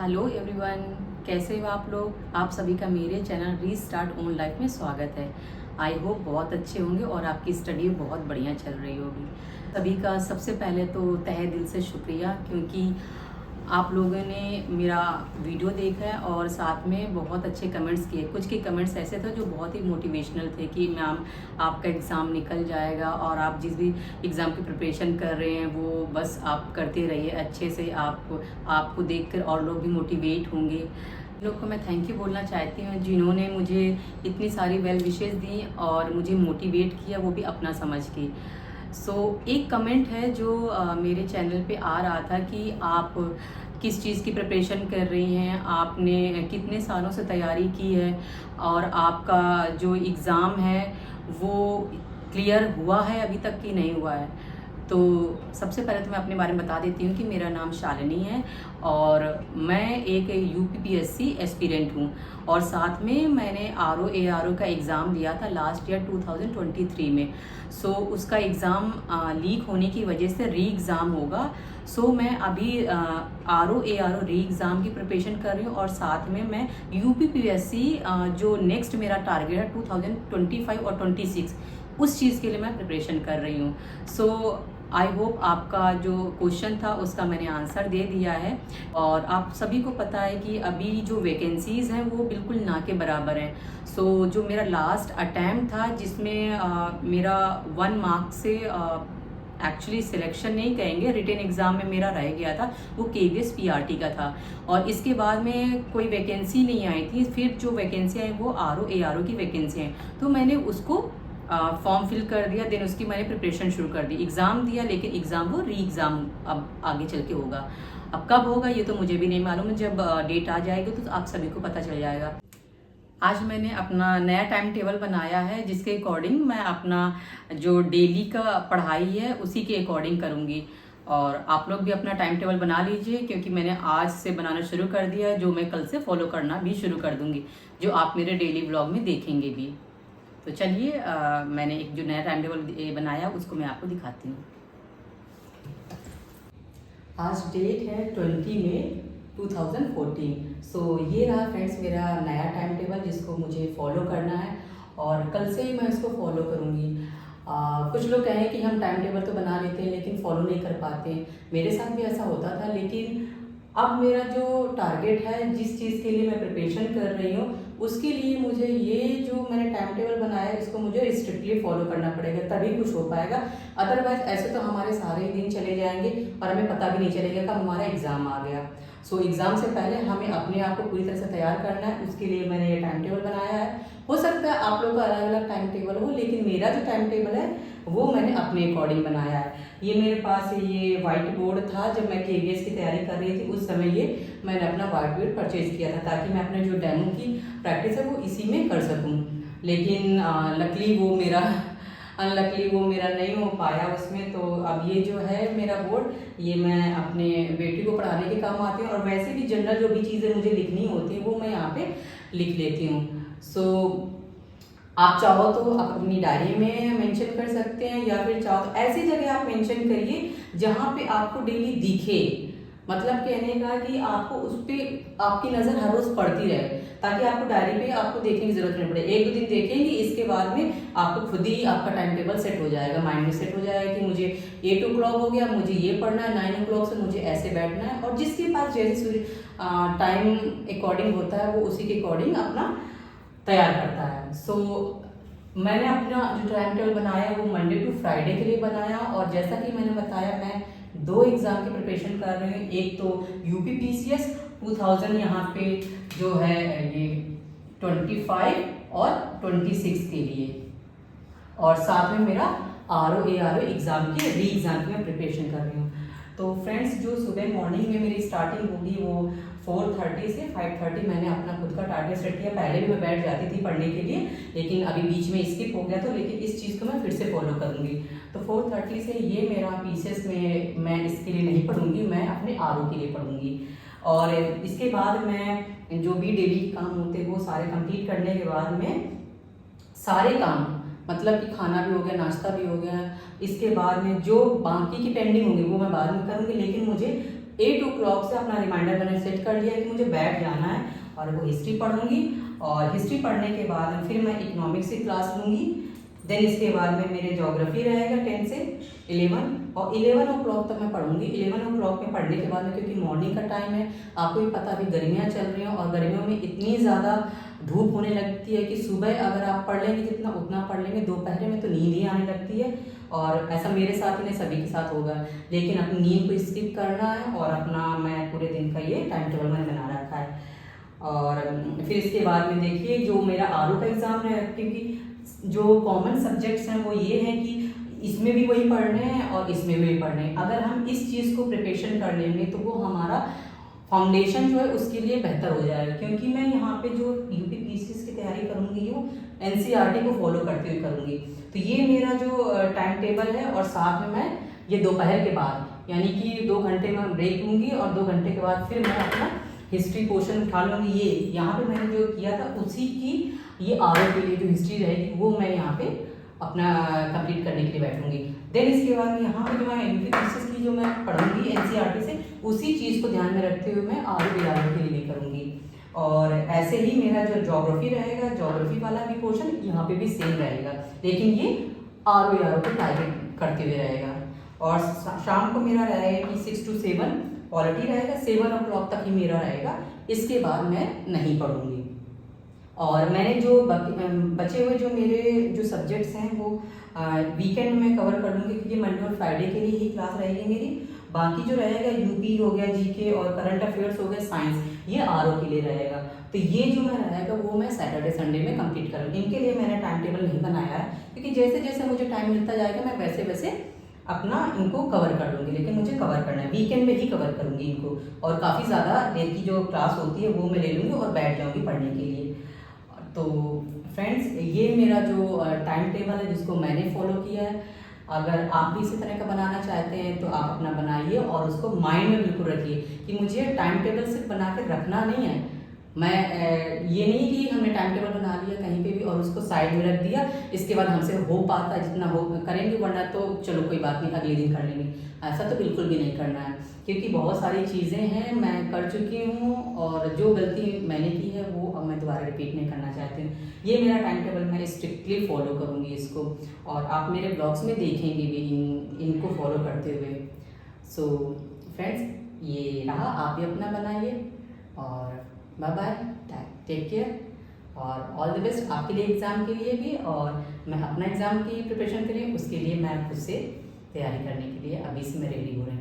Hello everyone, कैसे हो आप लोग। आप सभी का मेरे चैनल रीस्टार्ट ओन लाइफ में स्वागत है। आई होप बहुत अच्छे होंगे और आपकी स्टडी बहुत बढ़िया चल रही होगी। सभी का सबसे पहले तो तहे दिल से शुक्रिया, क्योंकि आप लोगों ने मेरा वीडियो देखा है और साथ में बहुत अच्छे कमेंट्स किए। कुछ के कमेंट्स ऐसे थे जो बहुत ही मोटिवेशनल थे कि मैम आपका एग्ज़ाम निकल जाएगा और आप जिस भी एग्ज़ाम की प्रिपरेशन कर रहे हैं वो बस आप करते रहिए अच्छे से। आपको देखकर और लोग भी मोटिवेट होंगे। इन लोग को मैं थैंक यू बोलना चाहती हूँ जिन्होंने मुझे इतनी सारी वेल विशेज़ दी और मुझे मोटिवेट किया, वो भी अपना समझ के। एक कमेंट है जो मेरे चैनल पे आ रहा था कि आप किस चीज़ की प्रिपरेशन कर रही हैं, आपने कितने सालों से तैयारी की है और आपका जो एग्ज़ाम है वो क्लियर हुआ है अभी तक कि नहीं हुआ है। तो सबसे पहले तो मैं अपने बारे में बता देती हूँ कि मेरा नाम शालिनी है और मैं एक यूपीपीएससी एस्पिरेंट हूँ और साथ में मैंने आरओ का एग्ज़ाम दिया था लास्ट ईयर 2023 में। उसका एग्ज़ाम लीक होने की वजह से री एग्ज़ाम होगा। मैं अभी आरओ री एग्ज़ाम की प्रिपरेशन कर रही हूँ और साथ में मैं यूपीपीएससी जो नेक्स्ट मेरा टारगेट है 2025 और 26 उस चीज़ के लिए मैं प्रिपरेशन कर रही हूँ। आई होप आपका जो क्वेश्चन था उसका मैंने आंसर दे दिया है। और आप सभी को पता है कि अभी जो वैकेंसीज़ हैं वो बिल्कुल ना के बराबर हैं। जो मेरा लास्ट अटैम्प्ट था जिसमें मेरा 1 मार्क से एक्चुअली सिलेक्शन नहीं कहेंगे, रिटन एग्ज़ाम में मेरा रह गया था, वो केवीएस पीआरटी का था और इसके बाद में कोई वैकेंसी नहीं आई थी। फिर जो वैकेंसी आई वो आरओ की वैकेंसी हैं, तो मैंने उसको फॉर्म फिल कर दिया। देन उसकी मैंने प्रिपरेशन शुरू कर दी, एग्ज़ाम दिया, लेकिन एग्ज़ाम वो री एग्ज़ाम अब आगे चल के होगा। अब कब होगा ये तो मुझे भी नहीं मालूम, जब डेट आ जाएगी तो आप सभी को पता चल जाएगा। आज मैंने अपना नया टाइम टेबल बनाया है जिसके अकॉर्डिंग मैं अपना जो डेली का पढ़ाई है उसी के अकॉर्डिंग करूँगी। और आप लोग भी अपना टाइम टेबल बना लीजिए, क्योंकि मैंने आज से बनाना शुरू कर दिया है, जो मैं कल से फॉलो करना भी शुरू कर दूँगी, जो आप मेरे डेली ब्लॉग में देखेंगे भी। तो चलिए मैंने एक जो नया टाइम टेबल बनाया उसको मैं आपको दिखाती हूँ। आज डेट है 20 मई 2014। ये रहा फ्रेंड्स मेरा नया टाइम टेबल जिसको मुझे फॉलो करना है और कल से ही मैं इसको फॉलो करूँगी। कुछ लोग कहें कि हम टाइम टेबल तो बना लेते हैं लेकिन फॉलो नहीं कर पाते। मेरे साथ भी ऐसा होता था, लेकिन अब मेरा जो टारगेट है, जिस चीज़ के लिए मैं प्रिपरेशन कर रही हूँ, उसके लिए मुझे ये जो मैंने टाइम टेबल बनाया है इसको मुझे स्ट्रिक्टली फॉलो करना पड़ेगा, तभी कुछ हो पाएगा। अदरवाइज ऐसे तो हमारे सारे ही दिन चले जाएंगे और हमें पता भी नहीं चलेगा कि हमारा एग्ज़ाम आ गया। एग्ज़ाम से पहले हमें अपने आप को पूरी तरह से तैयार करना है, उसके लिए मैंने ये टाइम टेबल बनाया है। हो सकता है आप लोग का अलग अलग टाइम टेबल हो, लेकिन मेरा जो टाइम टेबल है वो मैंने अपने अकॉर्डिंग बनाया है। ये मेरे पास ये वाइट बोर्ड था, जब मैं केवीएस की तैयारी कर रही थी उस समय ये मैंने अपना वाइट बोर्ड परचेज किया था, ताकि मैं अपने जो डेमो की प्रैक्टिस है वो इसी में कर सकूं। लेकिन अनलकली वो मेरा नहीं हो पाया उसमें। तो अब ये जो है मेरा बोर्ड, ये मैं अपने बेटी को पढ़ाने के काम आती हूँ और वैसे भी जनरल जो भी चीज़ें मुझे लिखनी होती है वो मैं यहाँ पे लिख लेती हूँ। आप चाहो तो आप अपनी डायरी में मेंशन कर सकते हैं, या फिर चाहो तो ऐसी जगह आप मेंशन करिए जहाँ पे आपको डेली दिखे। मतलब कहने का कि आपको उस पर आपकी नज़र हर रोज़ पड़ती रहे, ताकि आपको डायरी पे आपको देखने की जरूरत नहीं पड़े। 1-2 दिन देखेंगे, इसके बाद में आपको खुद ही आपका टाइम टेबल सेट हो जाएगा, माइंड में सेट हो जाएगा कि मुझे 8 o'clock हो गया, मुझे ये पढ़ना है, 9 o'clock से मुझे ऐसे बैठना है। और जिसके पास जैसे टाइम अकॉर्डिंग होता है वो उसी के अकॉर्डिंग अपना तैयार करता है। मैंने अपना जो टाइम टेबल बनाया वो मंडे टू फ्राइडे के लिए बनाया, और जैसा कि मैंने बताया मैं 2 एग्ज़ाम की प्रिपरेशन कर रही हूँ। एक तो यूपीपीसीएस 2000 यहाँ पे जो है ये 25 और 26 के लिए, और साथ में मेरा आरओ एग्ज़ाम की री एग्ज़ाम की मैं प्रिपरेशन कर रही हूँ। तो फ्रेंड्स, जो सुबह मॉर्निंग में मेरी स्टार्टिंग होगी वो 4:30 से 5:30 मैंने अपना खुद का टारगेट सेट किया। पहले भी मैं बैठ जाती थी पढ़ने के लिए, लेकिन अभी बीच में स्किप हो गया, तो लेकिन इस चीज़ को मैं फिर से फॉलो करूँगी। तो 4:30 से ये मेरा पीसेस में मैं इसके लिए नहीं पढ़ूँगी, मैं अपने आरओ के लिए पढ़ूँगी। और इसके बाद मैं जो भी डेली काम होते हैं वो सारे कंप्लीट करने के बाद में सारे काम, मतलब कि खाना भी हो गया, नाश्ता भी हो गया, इसके बाद में जो बाकी की पेंडिंग होंगी वो मैं बाद में करूँगी। लेकिन मुझे 8 o'clock से अपना रिमाइंडर मैंने सेट कर लिया है कि मुझे बैठ जाना है और वो हिस्ट्री पढ़ूंगी। और हिस्ट्री पढ़ने के बाद फिर मैं इकोनॉमिक्स की क्लास लूँगी। देन इसके बाद में मेरे ज्योग्राफी रहेगा 10 से 11 और 11 o'clock तक मैं पढ़ूंगी। 11 o'clock में पढ़ने के बाद में, क्योंकि मॉर्निंग का टाइम है, आपको भी पता अभी गर्मियाँ चल रही हैं और गर्मियों में इतनी ज़्यादा धूप होने लगती है कि सुबह अगर आप पढ़ लेंगे जितना उतना पढ़ लेंगे, दोपहर में तो नींद ही आने लगती है। और ऐसा मेरे साथ ही नहीं सभी के साथ होगा, लेकिन अपनी नींद को स्किप करना है और अपना मैं पूरे दिन का ये टाइम टेबल मैंने बना रखा है। और फिर इसके बाद में देखिए जो मेरा आरओ का एग्ज़ाम है, क्योंकि जो कॉमन सब्जेक्ट्स हैं वो ये हैं कि इसमें भी वही पढ़ने हैं और इसमें भी वही पढ़ने हैं। अगर हम इस चीज़ को प्रिपरेशन कर लेंगे तो वो हमारा फाउंडेशन जो है उसके लिए बेहतर हो जाएगा। क्योंकि मैं यहाँ पे जो यूपीपीसीएस की तैयारी करूँगी वो एनसीईआरटी को फॉलो करते हुए करूँगी। तो ये मेरा जो टाइम टेबल है। और साथ में मैं ये दोपहर के बाद यानी कि 2 घंटे में ब्रेक लूँगी और 2 घंटे के बाद फिर मैं अपना हिस्ट्री पोर्शन उठा लूँगी। ये यहाँ पे मैंने जो किया था उसी की ये आरओ के लिए जो हिस्ट्री रहेगी वो मैं यहाँ पे अपना कंप्लीट करने के लिए बैठूंगी। देन इसके बाद यहाँ पे जो मैं यूपीपीसीएस की जो मैं पढ़ूंगी एनसीईआरटी से, उसी चीज़ को ध्यान में रखते हुए मैं आरओ बीआरओ के लिए भी करूँगी। और ऐसे ही मेरा जो ज्योग्राफी रहेगा, ज्योग्राफी वाला भी पोर्शन यहाँ पे भी सेम रहेगा, लेकिन ये आरओ बीआरओ को टारगेट करते हुए रहेगा। और शाम को मेरा रहेगा कि 6 to 7 पॉलिटी रहेगा, 7 o'clock तक ही मेरा रहेगा। इसके बाद मैं नहीं पढ़ूंगी। और मैंने जो बचे हुए जो मेरे जो सब्जेक्ट्स हैं वो वीकेंड में कवर कर लूँगी, क्योंकि मंडे और फ्राइडे के लिए ही क्लास रहेगी मेरी। बाकी जो रहेगा यूपी हो गया, जीके और करंट अफेयर्स हो गया, साइंस, ये आरओ के लिए रहेगा। तो ये जो मैं रहेगा वो मैं सैटरडे संडे में कंप्लीट करूँगी। इनके लिए मैंने टाइम टेबल नहीं बनाया है, क्योंकि जैसे जैसे मुझे टाइम मिलता जाएगा मैं वैसे वैसे अपना इनको कवर कर लूँगी। लेकिन मुझे कवर करना है, वीकेंड में ही कवर करूँगी इनको। और काफ़ी ज़्यादा देर की जो क्लास होती है वो मैं ले लूँगी और बैठ जाऊँगी पढ़ने के लिए। तो फ्रेंड्स, ये मेरा जो टाइम टेबल है जिसको मैंने फॉलो किया है। अगर आप भी इसी तरह का बनाना चाहते हैं तो आप अपना बनाइए और उसको माइंड में बिल्कुल रखिए कि मुझे टाइम टेबल सिर्फ बना के रखना नहीं है। मैं ये नहीं कि हमने टाइम टेबल बना लिया कहीं पे भी और उसको साइड में रख दिया, इसके बाद हमसे हो पाता जितना हो करेंगे, वरना तो चलो कोई बात नहीं अगले दिन कर लेंगे। ऐसा तो बिल्कुल भी नहीं करना है, क्योंकि बहुत सारी चीज़ें हैं मैं कर चुकी हूँ और जो गलती मैंने की है वो अब मैं दोबारा रिपीट नहीं करना चाहती हूँ। ये मेरा टाइम टेबल मैं स्ट्रिक्टली फॉलो करूँगी इसको, और आप मेरे ब्लॉग्स में देखेंगे भी इनको फॉलो करते हुए। सो फ्रेंड्स, ये रहा, आप भी अपना बनाइए और बाय बाय, टेक केयर और ऑल द बेस्ट आपके लिए एग्ज़ाम के लिए भी। और मैं अपना एग्ज़ाम की प्रिपरेशन के लिए, उसके लिए मैं खुद से तैयारी करने के लिए अभी से मैं रेडी हो रही हूँ।